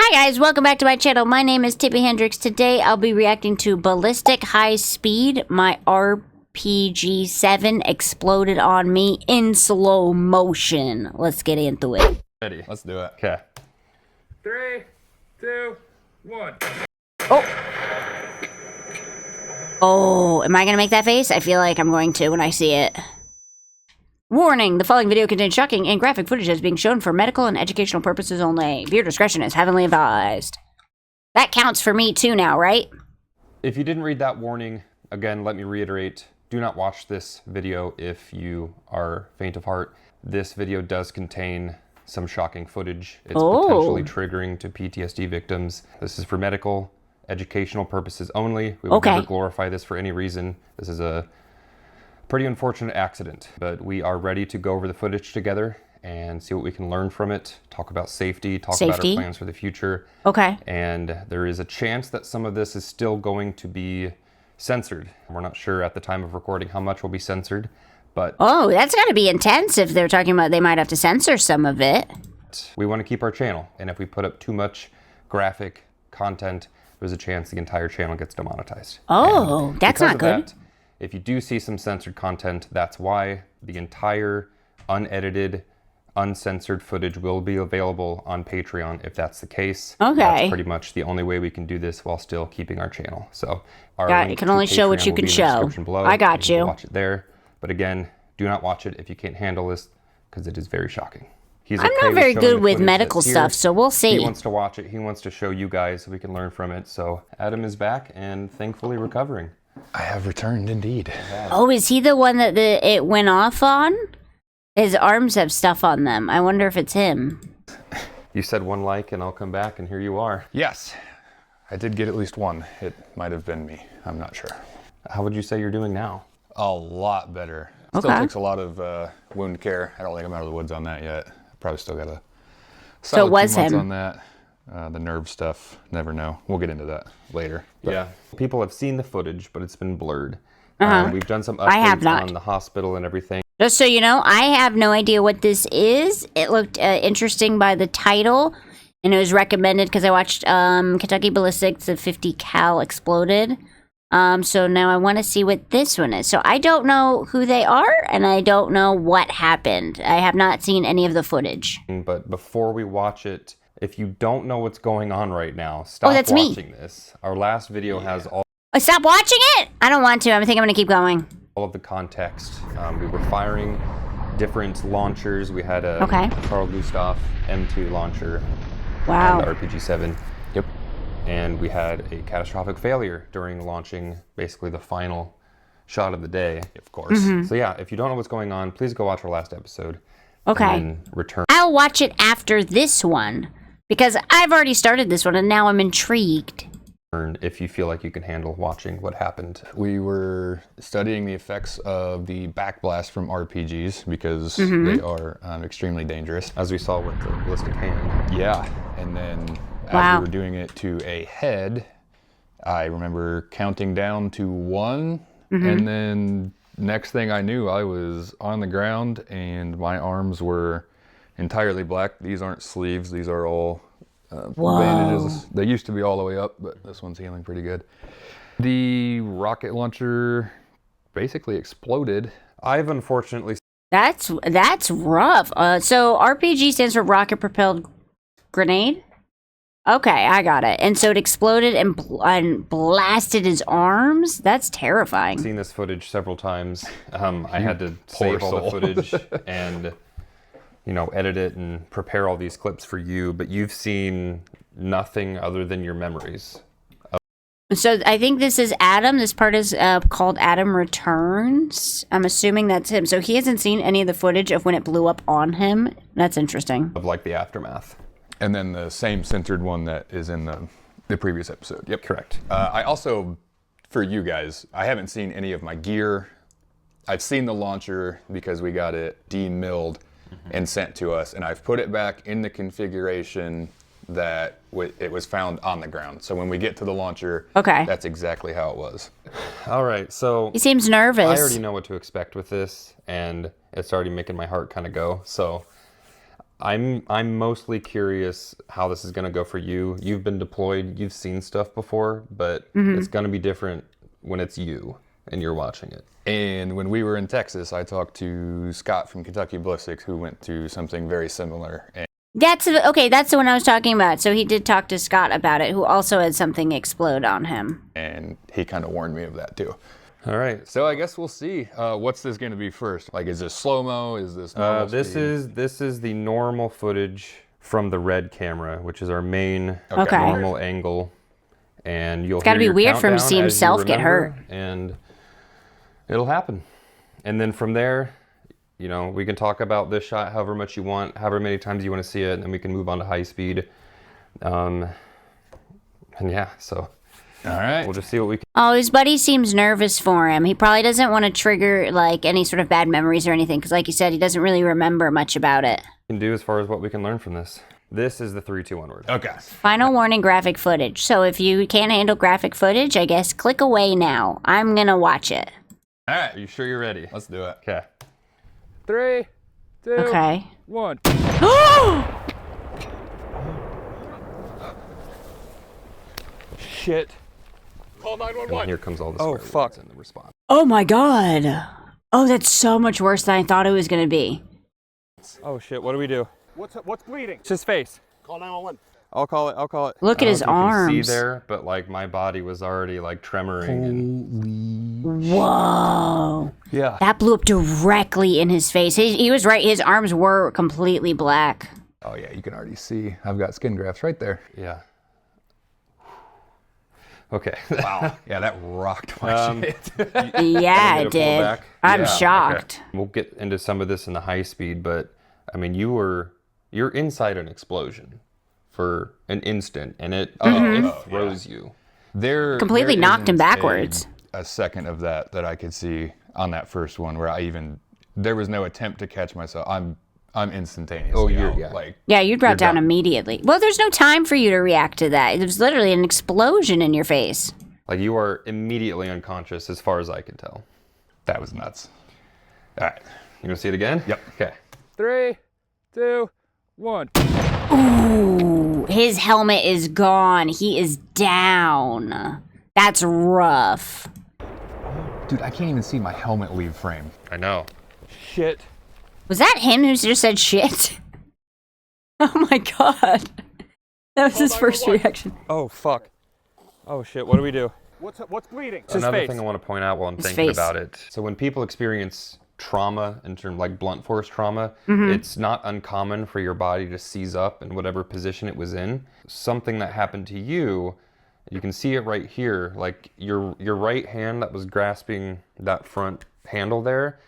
Hi guys, welcome back to my channel. My name is Tippy Hendrix. Today I'll be reacting to BallisticHighSpeed. My RPG-7 exploded on me in slow motion. Let's get into it. Ready. Let's do it. Okay. 3, 2, 1. Oh, am I gonna make that face? I feel like I'm going to when I see it. Warning, the following video contains shocking and graphic footage that is being shown for medical and educational purposes only. Viewer discretion is heavily advised. That counts for me too now, right? If you didn't read that warning, again, let me reiterate, do not watch this video if you are faint of heart. This video does contain some shocking footage. It's potentially triggering to PTSD victims. This is for medical, educational purposes only. We would never glorify this for any reason. This is a pretty unfortunate accident, but we are ready to go over the footage together and see what we can learn from it, talk about safety, talk about our plans for the future. Okay. And there is a chance that some of this is still going to be censored. We're not sure at the time of recording how much will be censored, but... Oh, that's gotta be intense if they're talking about they might have to censor some of it. We want to keep our channel, and if we put up too much graphic content, there's a chance the entire channel gets demonetized. Oh, and that's not good. That, if you do see some censored content, that's why the entire unedited, uncensored footage will be available on Patreon if that's the case. Okay. That's pretty much the only way we can do this while still keeping our channel. So our link you can only show what you can show. I got you. Watch it there. But again, do not watch it if you can't handle this because it is very shocking. I'm not very good with medical stuff, so we'll see. He wants to watch it. He wants to show you guys so we can learn from it. So Adam is back and thankfully recovering. I have returned indeed. Oh, is he the one that it went off on? His arms have stuff on them. I wonder if it's him. You said one like and I'll come back and here you are. Yes, I did get at least one. It might have been me. I'm not sure. How would you say you're doing now? A lot better. Still takes a lot of wound care. I don't think I'm out of the woods on that yet. Probably still got a solid 2 months on that. The nerve stuff, never know. We'll get into that later. But. Yeah, people have seen the footage, but it's been blurred. We've done some I have updates not. on the hospital and everything. Just so you know, I have no idea what this is. It looked interesting by the title, and it was recommended because I watched Kentucky Ballistics, the 50 cal exploded. So now I want to see what this one is. So I don't know who they are, and I don't know what happened. I have not seen any of the footage. But before we watch it, if you don't know what's going on right now, stop watching this. Our last video has all... Stop watching it! I don't want to. I think I'm going to keep going. All of the context. We were firing different launchers. We had a Carl Gustav M2 launcher. Wow. And the RPG-7. Yep. And we had a catastrophic failure during launching basically the final shot of the day, of course. So yeah, if you don't know what's going on, please go watch our last episode. Okay. And then return. I'll watch it after this one because I've already started this one and now I'm intrigued. If you feel like you can handle watching what happened. We were studying the effects of the backblast from RPGs because they are extremely dangerous. As we saw with the ballistic hand. Yeah, and then as we were doing it to a head, I remember counting down to 1, and then next thing I knew, I was on the ground and my arms were entirely black. These aren't sleeves, these are all bandages. They used to be all the way up, but this one's healing pretty good. The rocket launcher basically exploded. I've unfortunately... That's rough. So RPG stands for rocket propelled grenade? Okay, I got it. And so it exploded and blasted his arms? That's terrifying. I've seen this footage several times. I had to save all the footage and, you know, edit it and prepare all these clips for you, but you've seen nothing other than your memories. So I think this is Adam. This part is called Adam Returns. I'm assuming that's him. So he hasn't seen any of the footage of when it blew up on him. That's interesting. Of like the aftermath. And then the same censored one that is in the previous episode. Yep, correct. I also, for you guys, I haven't seen any of my gear. I've seen the launcher because we got it demilled and sent to us, and I've put it back in the configuration that it was found on the ground. So when we get to the launcher, that's exactly how it was. All right, so... He seems nervous. I already know what to expect with this, and it's already making my heart kind of go. So I'm mostly curious how this is going to go for you. You've been deployed, you've seen stuff before, but it's going to be different when it's you and you're watching it. And when we were in Texas, I talked to Scott from Kentucky Ballistic, who went through something very similar. And That's the one I was talking about. So he did talk to Scott about it, who also had something explode on him. and he kind of warned me of that too. All right. So I guess we'll see. What's this going to be first? Like, is this slow-mo? Is this normal speed? This is the normal footage from the red camera, which is our main Okay. normal angle. And you'll It's gotta hear be your weird for him to countdown see as you himself get remember, hurt. And it'll happen. And then from there, you know, we can talk about this shot however much you want, however many times you want to see it, and then we can move on to high speed. And yeah, so All right. we'll just see what we can. Oh, his buddy seems nervous for him. He probably doesn't want to trigger, like, any sort of bad memories or anything, because like you said, he doesn't really remember much about it. do as far as what we can learn from this. This is the 3, 2, 1 word. Okay. Final warning, graphic footage. So if you can't handle graphic footage, I guess click away now. I'm gonna watch it. All right. Are you sure you're ready? Let's do it. Okay. 3, 2, Okay. 1. Shit. Call And 911. here comes all the Oh, swear fuck. words in the response. Oh my god. Oh, that's so much worse than I thought it was gonna be. Oh shit. What do we do? What's bleeding? It's his face. Call 911. I'll call it. Look at his You can arms. see there, but like my body was already like tremoring. And Whoa. Yeah. That blew up directly in his face. He was right. His arms were completely black. Oh yeah. You can already see. I've got skin grafts right there. yeah. Okay. Wow. Yeah, that rocked my shit. Yeah, Want me to it pull did. back? I'm Yeah, shocked. We'll get into some of this in the high speed, but I mean, you're inside an explosion for an instant, and it throws you. There Completely there knocked him isn't backwards. A second of that I could see on that first one where there was no attempt to catch myself. I'm instantaneously Oh, you're- out. yeah. Like, Yeah, you dropped down done. immediately. Well, there's no time for you to react to that. It was literally an explosion in your face. Like you are immediately unconscious, as far as I can tell. that was nuts. All right. You want to see it again? Yep. Okay. 3, 2, 1. Ooh, his helmet is gone. He is down. That's rough. Dude, I can't even see my helmet leave frame. I know. Shit. Was that him who just said shit? Oh my god. That was his first reaction. Oh fuck. Oh shit. What do we do? What's bleeding? Another thing I want to point out while I'm His thinking face. about it. So when people experience trauma, in terms like blunt force trauma, Mm-hmm. it's not uncommon for your body to seize up in whatever position it was in. Something that happened to you, you can see it right here, like your right hand that was grasping that front handle there,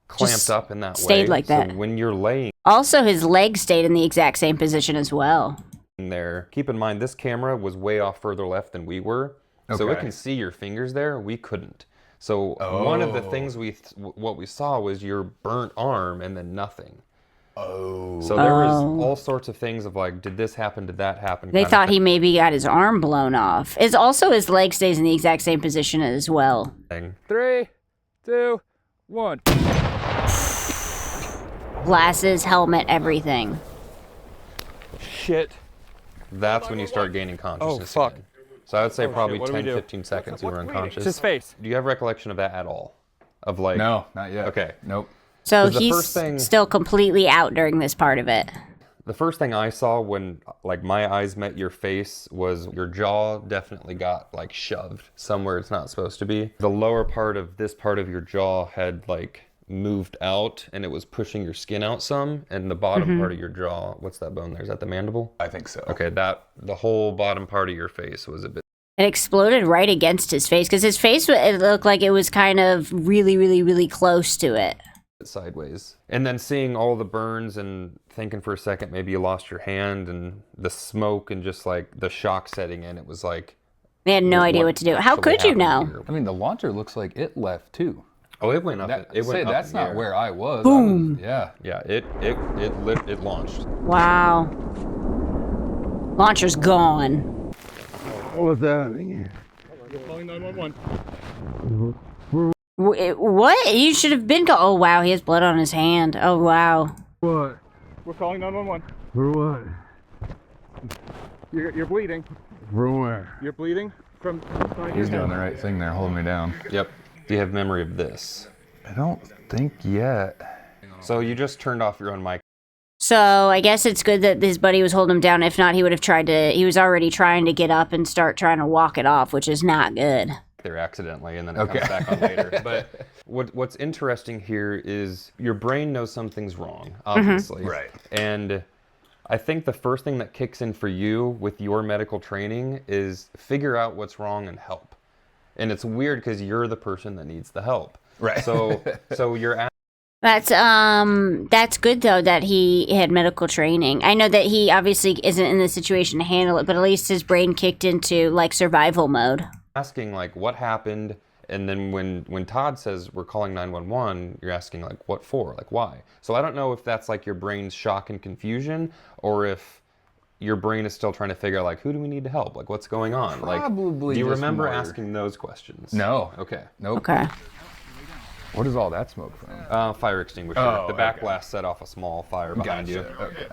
clamped Just up in that way. stayed like that. So when you're laying Also, his legs stayed in the exact same position as well. there, keep in mind this camera was way off further left than we were, so it Okay. can see your fingers there. We couldn't. So one of the things what we saw was your burnt arm and then nothing. Oh. So there was all sorts of things of like, did this happen? Did that happen? They kind of thought he maybe got his arm blown off. It's also his leg stays in the exact same position as well. thing. 3, 2, 1. Glasses, helmet, everything. Shit. That's when you start gaining consciousness. fuck. again. So I would say probably shit, what do we 10, do? 15 seconds you were unconscious. It's his face. Do you have recollection of that at all? Of like, No, not yet. Okay. Nope. So 'Cause the he's first thing- still completely out during this part of it. the first thing I saw when like my eyes met your face was your jaw definitely got like shoved somewhere it's not supposed to be. The lower part of this part of your jaw had like moved out and it was pushing your skin out some, and the bottom part of your jaw, what's that bone there? Is that the mandible? I think so. Okay, that the whole bottom part of your face was a bit It exploded right against his face because his face, it looked like it was kind of really, really, really close to it. sideways. And then seeing all the burns and thinking for a second maybe you lost your hand, and the smoke and just like the shock setting in, it was like They had no idea what to do. How actually could you happened know? here? I mean, the launcher looks like it left too. Oh, it went up. That, It went up that's in the not air. where I was. Boom. Yeah. Yeah, it launched. Wow. Launcher's gone. What was that? Calling 911. What? You should have been. Oh wow, he has blood on his hand. Oh wow. What? We're calling 911. For what? You're bleeding. From where? You're bleeding from He's doing the right thing there, holding me down. Yep. Do you have memory of this? I don't think yet. So you just turned off your own mic. So I guess it's good that his buddy was holding him down. If not, he would have tried to. He was already trying to get up and start trying to walk it off, which is not good. There accidentally, and then it comes back on later. But what's interesting here is your brain knows something's wrong, obviously. Right. And I think the first thing that kicks in for you with your medical training is figure out what's wrong and help. And it's weird because you're the person that needs the help. Right. So you're That's good though that he had medical training. I know that he obviously isn't in the situation to handle it, but at least his brain kicked into like survival mode. asking like what happened, and then when Todd says we're calling 911, you're asking like what for, like why. So I don't know if that's like your brain's shock and confusion, or if your brain is still trying to figure out like who do we need to help, like what's going on. Probably like do you just remember more. asking those questions? No. Okay. Nope. Okay. What is all that smoke from? Fire extinguisher. Oh, the back okay. blast set off a small fire behind you. Okay.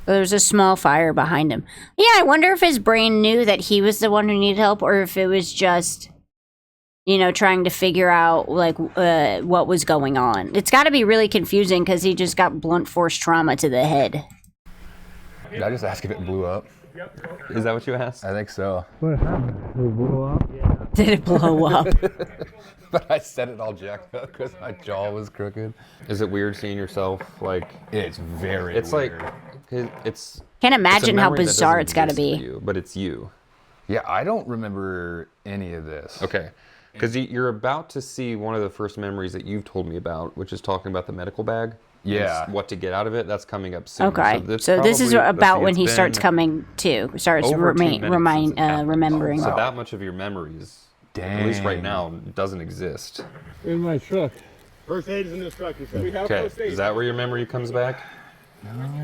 There's a small fire behind him. Yeah, I wonder if his brain knew that he was the one who needed help, or if it was just, you know, trying to figure out like what was going on. It's got to be really confusing because he just got blunt force trauma to the head. Did I just ask if it blew up? Is that what you asked? I think so. What happened? It blew up? Did it blow up? But I said it all jacked up because my jaw was crooked. Is it weird seeing yourself like? It's very It's weird. like it's. Can't it's a imagine how memory that bizarre doesn't it's got to exist be. for you, but it's you. Yeah, I don't remember any of this. Okay. Because you're about to see one of the first memories that you've told me about, which is talking about the medical bag. Yeah. And what to get out of it. That's coming up soon. Okay, that's so this is probably- let's about see, when it's he been starts coming to, starts over 2 minutes since it happened. remembering. So that much of your memories, at least right Dang. now, doesn't exist. In my truck. First aid is in this truck. We have Okay. first aid. Is that where your memory comes back?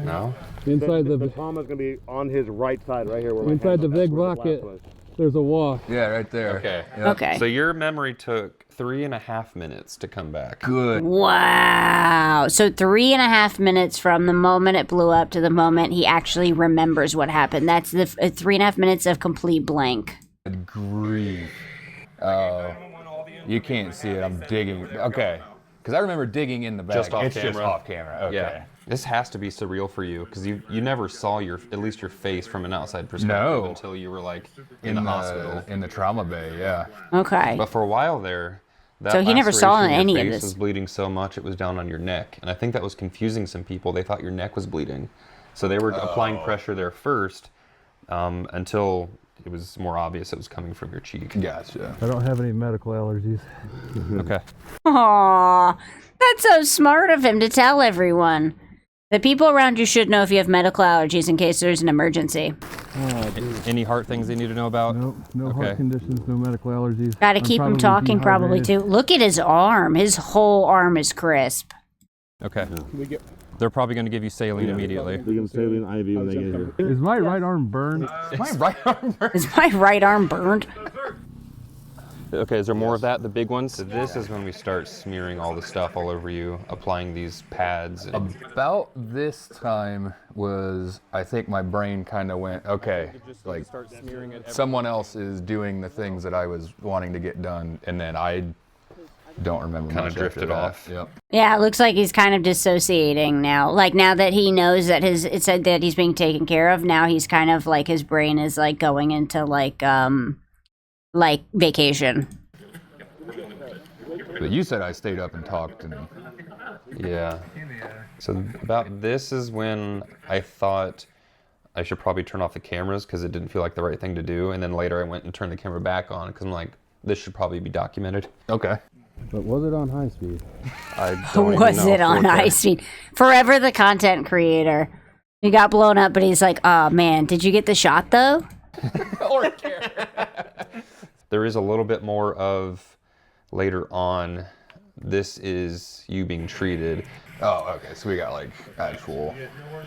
No. Inside The comma's gonna be on his right side, right here. Where my inside hand the was. big That's where the bucket, blast was. there's a wall. Yeah, right there. Okay. Yep. Okay. So your memory took 3.5 minutes to come back. Good. Wow. So 3.5 minutes from the moment it blew up to the moment he actually remembers what happened. That's the 3.5 minutes of complete blank. Good grief. Oh, you can't see it. I'm digging. Okay. Because I remember digging in the bag. Just off it's just camera? off camera. Okay. Yeah. This has to be surreal for you because you never saw at least your face from an outside perspective No. until you were like in the hospital. In the trauma bay, yeah. Okay. But for a while there, that So he never saw laceration in any your of face this. was bleeding so much it was down on your neck, and I think that was confusing some people. They thought your neck was bleeding, so they were applying pressure there first until it was more obvious it was coming from your cheek. Gotcha. I don't have any medical allergies. Okay. Aww. That's so smart of him to tell everyone. The people around you should know if you have medical allergies in case there's an emergency. Any heart things they need to know about? Nope, no Okay. heart conditions, no medical allergies. Gotta I'm keep him probably talking probably dehydrated. too. Look at his arm. His whole arm is crisp. Okay. They're probably going to give you saline immediately. They're gonna saline IV when they get here. Is my right arm burned? My right arm hurts. Is my right arm burned? Okay, is there more of that? The big ones? So this is when we start smearing all the stuff all over you, applying these pads. And About this time was, I think my brain kind of went, okay, like someone else is doing the things that I was wanting to get done, and then I don't remember Kinda much after drifted that. off. Yep. Yeah, it looks like he's kind of dissociating now. Like now that he knows that it said that he's being taken care of, now he's kind of like his brain is like going into like vacation. But you said I stayed up and talked, and yeah. So about this is when I thought I should probably turn off the cameras because it didn't feel like the right thing to do. And then later I went and turned the camera back on because I'm like, this should probably be documented. okay. But was it on high speed? I don't even Was know. it on 4K. high speed? Forever the content creator. He got blown up, but he's like, oh man, did you get the shot though? There is a little bit more of later on. This is you being treated. Oh, okay. So we got like actual.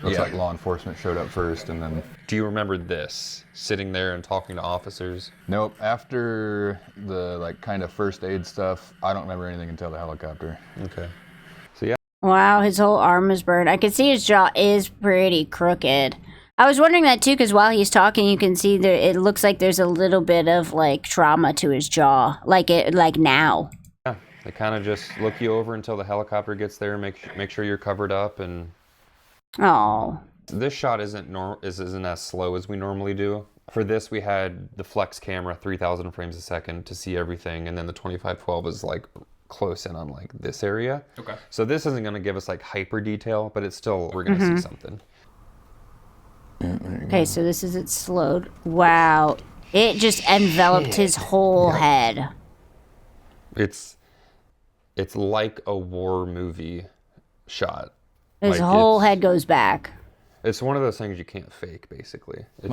Looks Yeah. like law enforcement showed up first, and then. Do you remember this? Sitting there and talking to officers? Nope. After the like kind of first aid stuff, I don't remember anything until the helicopter. Okay. Wow, his whole arm is burned. I can see his jaw is pretty crooked. I was wondering that too, because while he's talking, you can see that it looks like there's a little bit of like trauma to his jaw, like now. Yeah, they kind of just look you over until the helicopter gets there, make sure you're covered up, and. Oh. This shot isn't as slow as we normally do. For this, we had the flex camera, 3,000 frames a second to see everything, and then the 2512 is like close in on like this area. Okay. So this isn't going to give us like hyper detail, but it's still, we're going to see something. Okay, so this is it slowed. Wow. It just enveloped his whole head. It's like a war movie shot. His Like, whole head goes back. It's one of those things you can't fake, basically. It's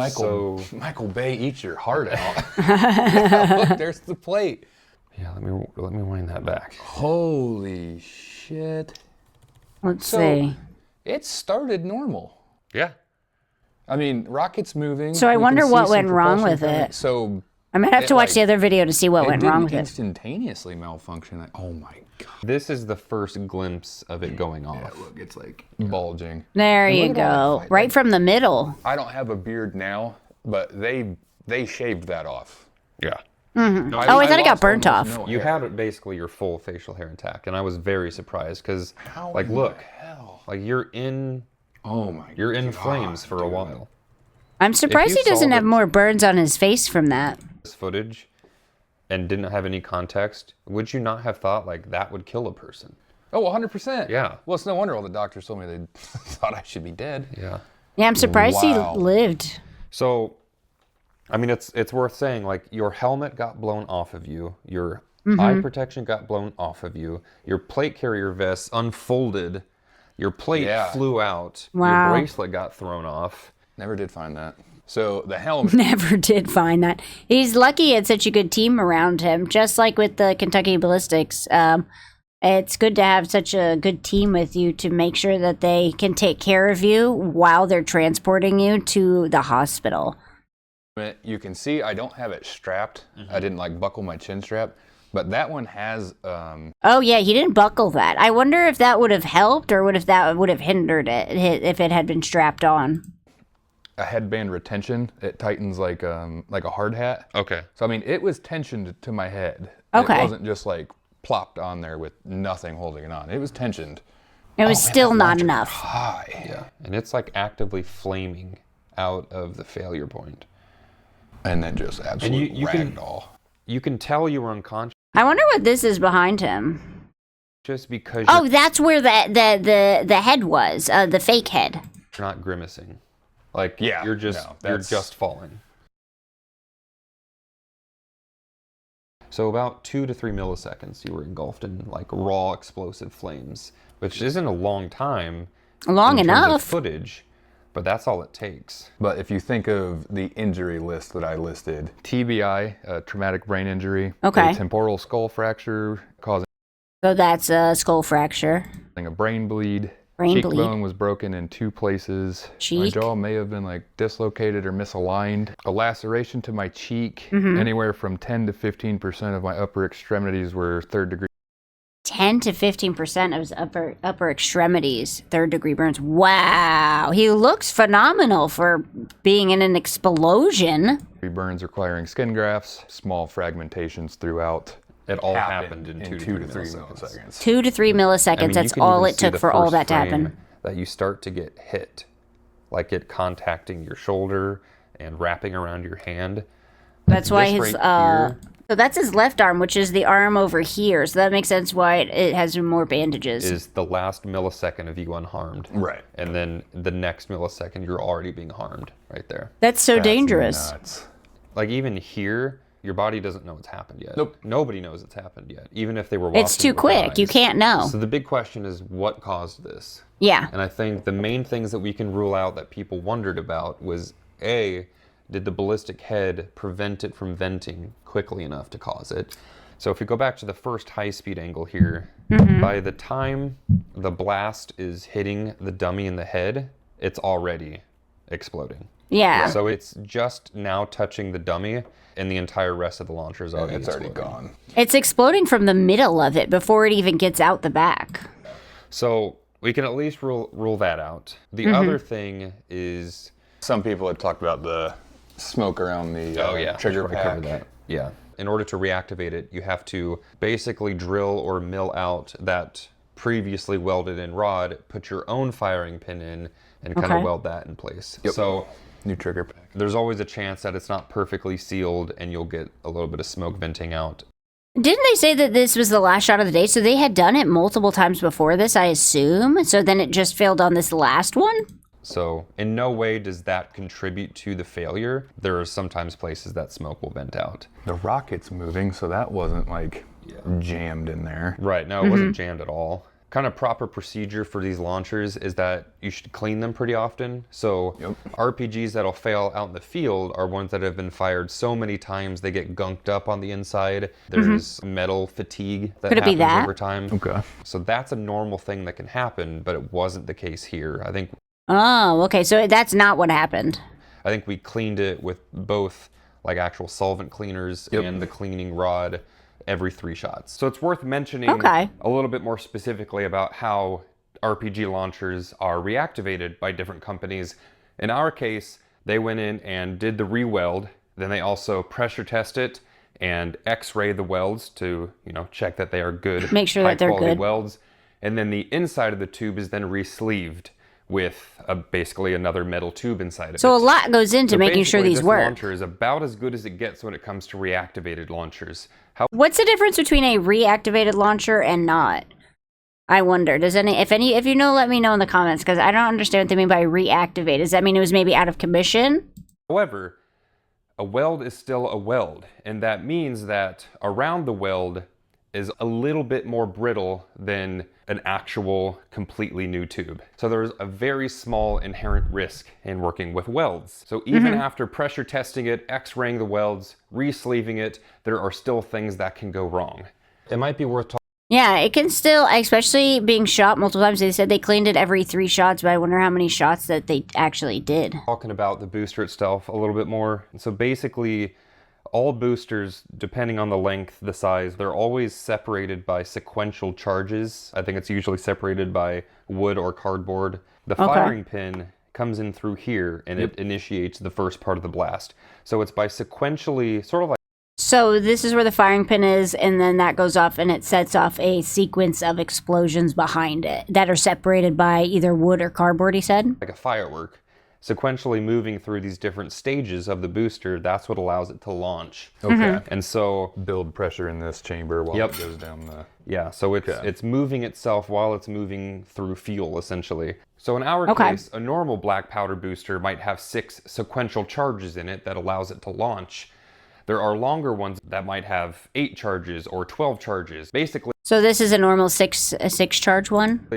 Michael Bay eats your heart out. Yeah, look, there's the plate. Yeah, let me wind that back. Holy shit. Let's see. It started normal. Yeah. I mean, rocket's moving. So I we wonder can see what some went wrong propulsion with coming. it. So I'm gonna have to watch the other video to see what went wrong with didn't it. instantaneously malfunction. Oh my god. This is the first glimpse of it going off. Yeah, look, it's like bulging. There And you look at all go. that- Right from the middle. I don't have a beard now, but they shaved that off. Yeah. Oh, I thought it got lost burnt almost off. no You hair. had basically your full facial hair intact, and I was very surprised because, How like, in look, the hell? like you're in God, flames for a dude. while. I'm surprised you he doesn't saw have the- more burns on his face from that. This footage, and didn't have any context. Would you not have thought like that would kill a person? Oh, 100%. Yeah. Well, it's no wonder all the doctors told me they thought I should be dead. Yeah. Yeah, I'm surprised Wow. he lived. So, I mean, it's worth saying, like, your helmet got blown off of you, your eye protection got blown off of you, your plate carrier vest unfolded, your plate Yeah. flew out, Wow. your bracelet got thrown off. Never did find that. So the helmet. Never did find that. He's lucky he had such a good team around him, just like with the Kentucky Ballistics. It's good to have such a good team with you to make sure that they can take care of you while they're transporting you to the hospital. You can see I don't have it strapped. I didn't like buckle my chin strap, but that one has Oh yeah, he didn't buckle that. I wonder if that would have helped or if that would have hindered it if it had been strapped on. a headband retention. It tightens like a hard hat. Okay. So I mean, it was tensioned to my head. Okay. It wasn't just like plopped on there with nothing holding it on. It was tensioned. It was man, still that not launcher enough. High. Yeah. And it's like actively flaming out of the failure point. And then just absolutely you can- ragdoll. You can tell you were unconscious I wonder what this is behind him. because Oh, that's where the head was, the fake head. you're not grimacing. Like, Yeah, you're no, that's- just falling. So about 2 to 3 milliseconds, you were engulfed in like raw explosive flames, which isn't a long time. Long in terms of enough. footage, but that's all it takes. But if you think of the injury list that I listed, TBI, traumatic brain injury, Okay. a temporal skull fracture causing So that's a skull fracture. a brain bleed, Brain bleed. cheekbone was broken in 2 places, my Cheek. jaw may have been like dislocated or misaligned, a laceration to my cheek, Mm-hmm. anywhere from 10 to 15% of my upper extremities were 3rd degree 10 to 15% of his upper extremities, 3rd-degree burns. Wow, he looks phenomenal for being in an explosion. burns requiring skin grafts, small fragmentations throughout. It all happened in 2 to 3 milliseconds. milliseconds. 2 to 3 milliseconds. I mean, That's you can all even it see took the for all first that to frame happen. That you start to get hit, like it contacting your shoulder and wrapping around your hand. That's why This his right here so that's his left arm, which is the arm over here. So that makes sense why it has more bandages. is the last millisecond of you unharmed. Right. And then the next millisecond, you're already being harmed right there. That's so That's dangerous. nuts. Like even here, your body doesn't know it's happened yet. Nope. Nobody knows it's happened yet, even if they were watching. It's too with their quick. You eyes. can't know. So the big question is what caused this? Yeah. And I think the main things that we can rule out that people wondered about was A, did the ballistic head prevent it from venting quickly enough to cause it? So if we go back to the first high-speed angle here, by the time the blast is hitting the dummy in the head, it's already exploding. Yeah. So it's just now touching the dummy, and the entire rest of the launcher is already It's already exploding. gone. It's exploding from the middle of it before it even gets out the back. So we can at least rule that out. The other thing is... Some people had talked about the smoke around the trigger pack. That. Yeah. In order to reactivate it, you have to basically drill or mill out that previously welded in rod, put your own firing pin in, and kind of weld that in place. Yep. So New trigger pack. there's always a chance that it's not perfectly sealed and you'll get a little bit of smoke venting out. Didn't they say that this was the last shot of the day? So they had done it multiple times before this, I assume. So then it just failed on this last one? So in no way does that contribute to the failure. There are sometimes places that smoke will vent out. The rocket's moving, so that wasn't like jammed in there. Right, no, it wasn't jammed at all. Kind of proper procedure for these launchers is that you should clean them pretty often. So RPGs that'll fail out in the field are ones that have been fired so many times they get gunked up on the inside. There's metal fatigue that happens over time. Okay. So that's a normal thing that can happen, but it wasn't the case here. I think Oh, okay. So that's not what happened. I think we cleaned it with both like actual solvent cleaners and the cleaning rod every 3 shots. So it's worth mentioning a little bit more specifically about how RPG launchers are reactivated by different companies. In our case, they went in and did the re-weld. Then they also pressure test it and x-ray the welds to, you know, check that they are good, make sure that they're good welds. And then the inside of the tube is then re-sleeved with basically another metal tube inside of it. So a lot goes into making sure these work. This launcher is about as good as it gets when it comes to reactivated launchers. What's the difference between a reactivated launcher and not? I wonder. If you know, let me know in the comments, because I don't understand what they mean by reactivate. Does that mean it was maybe out of commission? However, a weld is still a weld, and that means that around the weld is a little bit more brittle than an actual completely new tube. So there's a very small inherent risk in working with welds. So even after pressure testing it, x-raying the welds, re-sleeving it, there are still things that can go wrong. It might be worth talking. Yeah, it can still, especially being shot multiple times. They said they cleaned it every 3 shots, but I wonder how many shots that they actually did. Talking about the booster itself a little bit more. So basically, all boosters, depending on the length, the size, they're always separated by sequential charges. I think it's usually separated by wood or cardboard. The firing pin comes in through here and it initiates the first part of the blast. So it's by sequentially, sort of like... So this is where the firing pin is, and then that goes off and it sets off a sequence of explosions behind it that are separated by either wood or cardboard, he said? Like a firework. Sequentially moving through these different stages of the booster, that's what allows it to launch. Okay. And so build pressure in this chamber while it goes down the... Yeah, so it's moving itself while it's moving through fuel, essentially. So in our case, a normal black powder booster might have 6 sequential charges in it that allows it to launch. There are longer ones that might have 8 charges or 12 charges. Basically... So this is a normal 6 charge one?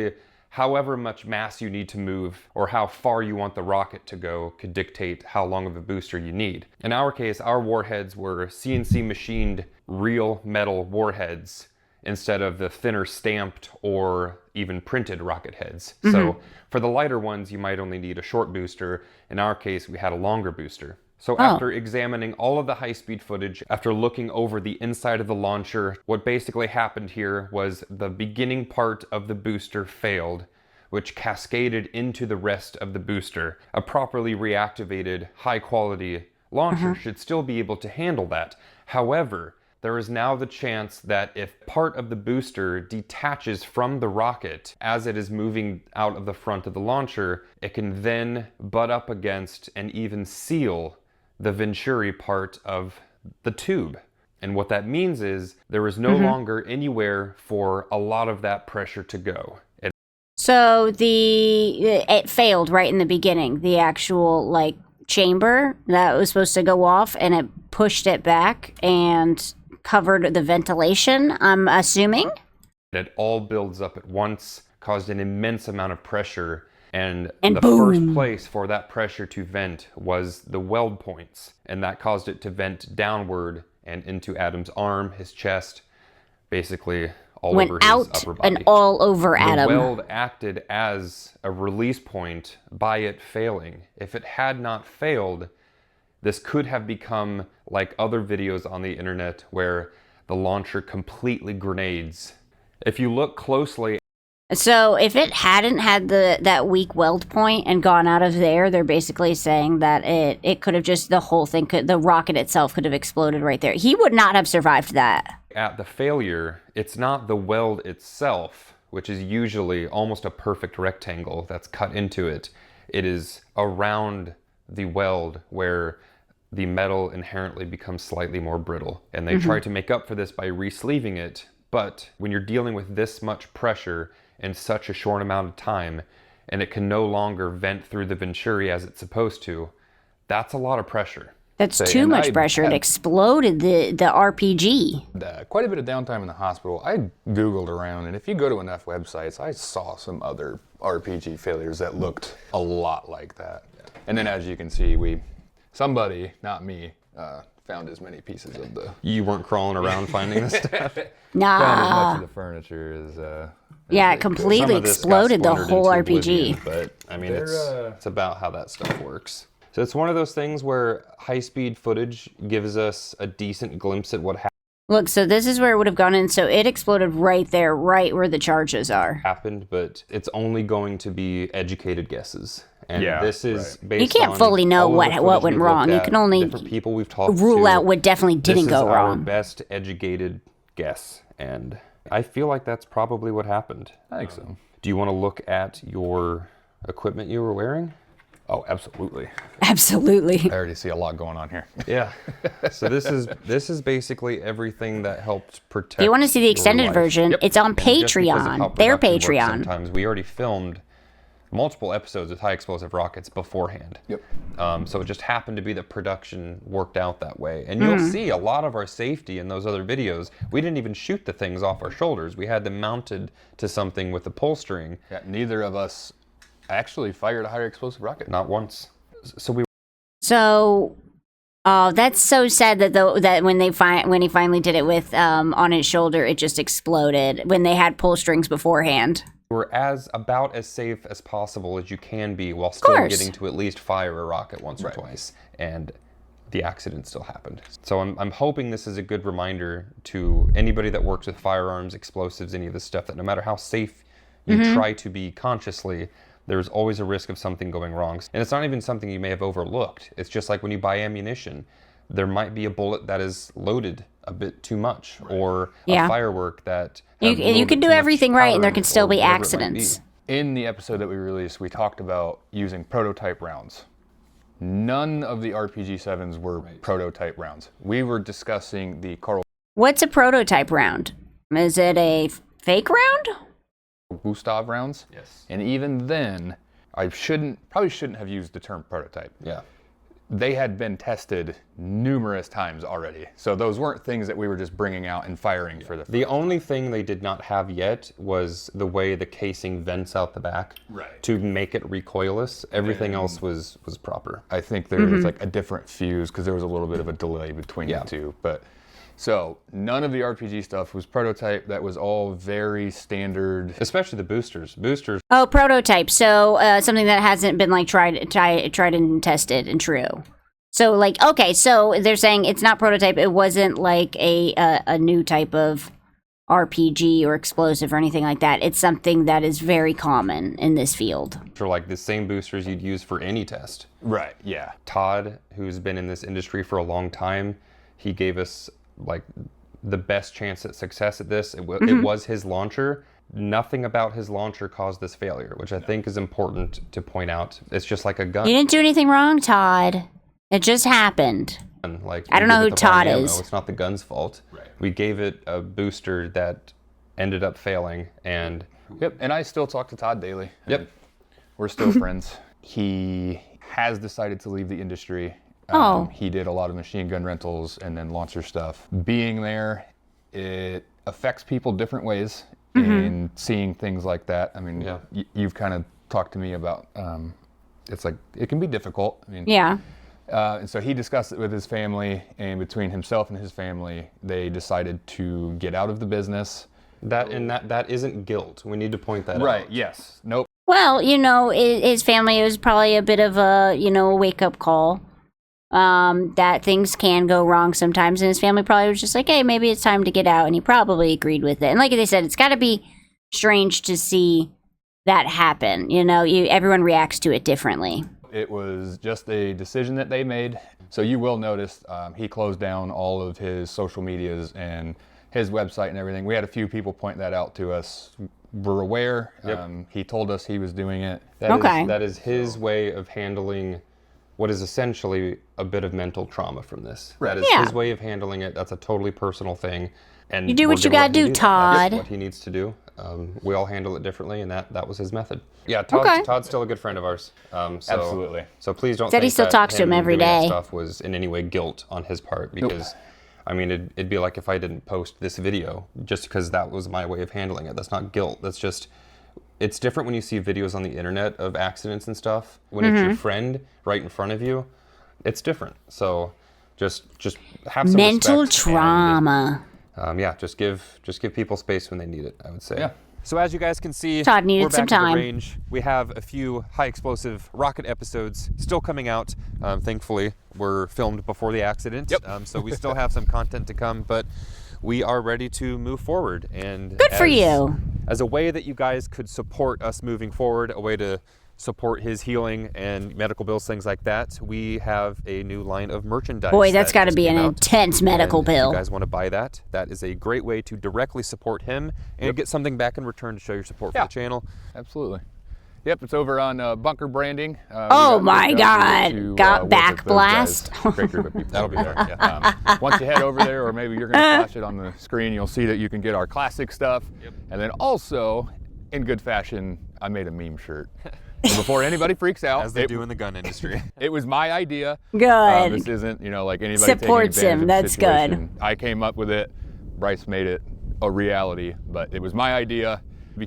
However much mass you need to move or how far you want the rocket to go could dictate how long of a booster you need. In our case, our warheads were CNC machined real metal warheads instead of the thinner stamped or even printed rocket heads. So for the lighter ones, you might only need a short booster. In our case, we had a longer booster. So after examining all of the high-speed footage, after looking over the inside of the launcher, what basically happened here was the beginning part of the booster failed, which cascaded into the rest of the booster. A properly reactivated, high-quality launcher should still be able to handle that. However, there is now the chance that if part of the booster detaches from the rocket as it is moving out of the front of the launcher, it can then butt up against and even seal the venturi part of the tube. And what that means is there is no longer anywhere for a lot of that pressure to go. So it failed right in the beginning, the actual like chamber that was supposed to go off, and it pushed it back and covered the ventilation, I'm assuming. It all builds up at once, caused an immense amount of pressure, and the boom. first place for that pressure to vent was the weld points, and that caused it to vent downward and into Adam's arm, his chest, basically all over his upper body. And all over Adam. The weld acted as a release point by it failing. If it had not failed, this could have become like other videos on the internet where the launcher completely grenades. If you look closely... So if it hadn't had that weak weld point and gone out of there, they're basically saying that it could have just, the whole thing the rocket itself could have exploded right there. He would not have survived that. At the failure, it's not the weld itself, which is usually almost a perfect rectangle that's cut into it. It is around the weld where the metal inherently becomes slightly more brittle. And they try to make up for this by re-sleeving it. But when you're dealing with this much pressure in such a short amount of time, and it can no longer vent through the venturi as it's supposed to, that's a lot of pressure. That's too much pressure. It exploded the RPG. Quite a bit of downtime in the hospital. I Googled around, and if you go to enough websites, I saw some other RPG failures that looked a lot like that. And then as you can see, somebody, not me, found as many pieces of the... You weren't crawling around finding this stuff? Nah. Found as much of the furniture as... Yeah, it completely exploded the whole RPG. Oblivion, but I mean, it's about how that stuff works. So it's one of those things where high-speed footage gives us a decent glimpse at what Look, so this is where it would have gone in. So it exploded right there, right where the charges are. happened, but it's only going to be educated guesses. And Yeah, this is right. based You can't on fully know all of the what footage went we've wrong. looked You at, can only different people we've talked rule to. out what definitely didn't go This is our wrong. best educated guess, and I feel like that's probably what happened. I think so. Do you want to look at your equipment you were wearing? Oh, absolutely. Absolutely. I already see a lot going on here. Yeah. So this is basically everything that helped protect. If you want to see the your extended life. version, it's on And just because of how Patreon. Their production works Patreon. Sometimes we already filmed multiple episodes with high explosive rockets beforehand. Yep. So it just happened to be that production worked out that way. And you'll see a lot of our safety in those other videos. We didn't even shoot the things off our shoulders. We had them mounted to something with the pull string. Yeah, neither of us actually fired a higher explosive rocket. Not once. So we So, oh, that's so sad that when he finally did it with on his shoulder, it just exploded when they had pull strings beforehand. were about as safe as possible as you can be while still getting to at least fire a rocket once or twice. And the accident still happened. So I'm hoping this is a good reminder to anybody that works with firearms, explosives, any of this stuff, that no matter how safe you try to be consciously, there's always a risk of something going wrong. And it's not even something you may have overlooked. It's just like when you buy ammunition, there might be a bullet that is loaded a bit too much, or a firework that You can do everything right, and there can still be accidents. In the episode that we released, we talked about using prototype rounds. None of the RPG-7s were prototype rounds. We were discussing the Carl What's a prototype round? Is it a fake round? Gustav rounds. Yes. And even then, I probably shouldn't have used the term prototype. Yeah. They had been tested numerous times already. So those weren't things that we were just bringing out and firing for the first The only thing they did not have yet was the way the casing vents out the back to make it recoilless. Everything else was proper. I think there was like a different fuse because there was a little bit of a delay between the two. But so none of the RPG stuff was prototype. That was all very standard. Especially the boosters. Boosters. Oh, prototype. So something that hasn't been like tried and tested and true. So like, okay, so they're saying it's not prototype. It wasn't like a new type of RPG or explosive or anything like that. It's something that is very common in this field. Are like the same boosters you'd use for any test. Right, yeah. Todd, who's been in this industry for a long time, he gave us like the best chance at success at this. It was his launcher. Nothing about his launcher caused this failure, which I think is important to point out. It's just like a gun. You didn't do anything wrong, Todd. It just happened. Like, I don't know who Todd is. It's not the gun's fault. Right. We gave it a booster that ended up failing, and and I still talk to Todd daily. We're still friends. He has decided to leave the industry. He did a lot of machine gun rentals and then launcher stuff. Being there, it affects people different ways in seeing things like that. I mean, you've kind of talked to me about, it's like, it can be difficult. I mean, and so he discussed it with his family, and between himself and his family, they decided to get out of the business. That isn't guilt. We need to point that out. Right, yes. Nope. Well, you know, his family, it was probably a bit of a, a wake-up call. That things can go wrong sometimes, and his family probably was just like, hey, maybe it's time to get out, and he probably agreed with it. And like they said, it's got to be strange to see that happen. You know, everyone reacts to it differently. It was just a decision that they made. So you will notice he closed down all of his social medias and his website and everything. We had a few people point that out to us. We're aware. Yep. He told us he was doing it. That is his way of handling what is essentially a bit of mental trauma from this. Right. That is his way of handling it. That's a totally personal thing. And You do what we're you gonna gotta let him do, that. Todd. That's what he needs to do. We all handle it differently, and that was his method. Yeah, Todd's still a good friend of ours. Absolutely. So please don't Said think he still that talks to him every doing that day. stuff was in any way guilt on his part, because I mean, it'd be like if I didn't post this video just because that was my way of handling it. That's not guilt. That's just, it's different when you see videos on the internet of accidents and stuff. When it's your friend right in front of you, it's different. So just have some Mental respect trauma. and, yeah, just give people space when they need it, I would say. Yeah. So as you guys can see, Todd needed we're back some at time. the range. We have a few high explosive rocket episodes still coming out. Thankfully, we're filmed before the accident, so we still have some content to come, but we are ready to move forward. And Good for you. As a way that you guys could support us moving forward, a way to support his healing and medical bills, things like that, we have a new line of merchandise. Boy, that's got to just be came an out. intense medical And bill. If you guys want to buy that, that is a great way to directly support him and get something back in return to show your support for the channel. Absolutely. Yep, it's over on Bunker Branding. Oh my God. Got back blast. Great group of people. That'll be over there. there. Once you head over there, or maybe you're going to flash it on the screen, you'll see that you can get our classic stuff. And then also, in good fashion, I made a meme shirt. So before anybody freaks out, As they do in the gun industry. it was my idea. Good. This isn't, like anybody Supports taking him. advantage of the That's good. situation. I came up with it. Bryce made it a reality, but it was my idea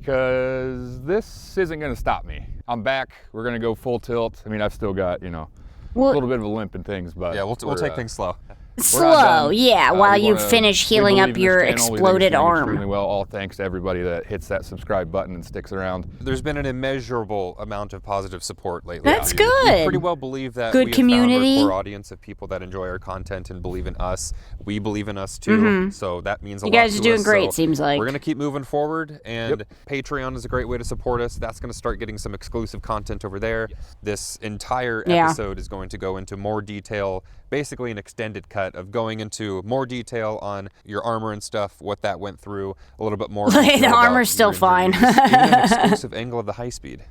because this isn't going to stop me. I'm back. We're going to go full tilt. I mean, I've still got, a little bit of a limp and things, but Yeah, we'll take things slow. Slow, yeah, while we you wanna- finish we healing believe up in your this channel. We think it's exploded doing arm. extremely well. All thanks to everybody that hits that subscribe button and sticks around. There's been an immeasurable amount of positive support lately. That's We good. pretty well believe that Good we have community. found our core audience of people that enjoy our content and believe in us. We believe in us too, so that means a lot You guys to are doing us. great, So seems like. We're going to keep moving forward, and Patreon is a great way to support us. That's going to start getting some exclusive content over there. This entire episode is going to go into more detail, basically an extended cut of going into more detail on your armor and stuff, what that went through, a little bit more. The detail about armor's still your fine. injuries, even an exclusive angle of the high speed.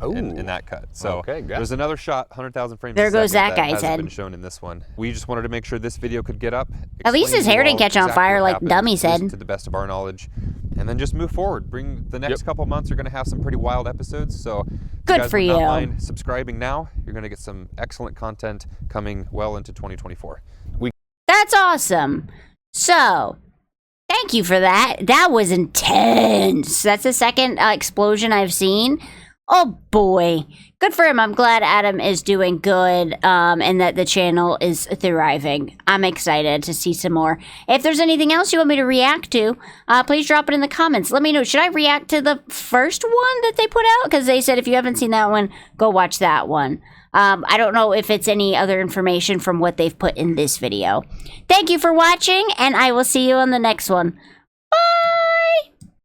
In that cut. So Okay, got it. there's another shot, 100,000 frames There a goes second that guy's hasn't head. been shown in this one. We just wanted to make sure this video could get up. At least explain his to hair you didn't all catch on exactly fire what like happened, Dummy just said. to the best of our knowledge, and then just move forward. The next couple months are going to have some pretty wild episodes. So if Good guys for would not you. mind subscribing now, you're going to get some excellent content coming well into 2024. That's awesome. So, thank you for that. That was intense. That's the second explosion I've seen. Oh boy. Good for him. I'm glad Adam is doing good and that the channel is thriving. I'm excited to see some more. If there's anything else you want me to react to, please drop it in the comments. Let me know. Should I react to the first one that they put out? Because they said if you haven't seen that one, go watch that one. I don't know if it's any other information from what they've put in this video. Thank you for watching, and I will see you on the next one.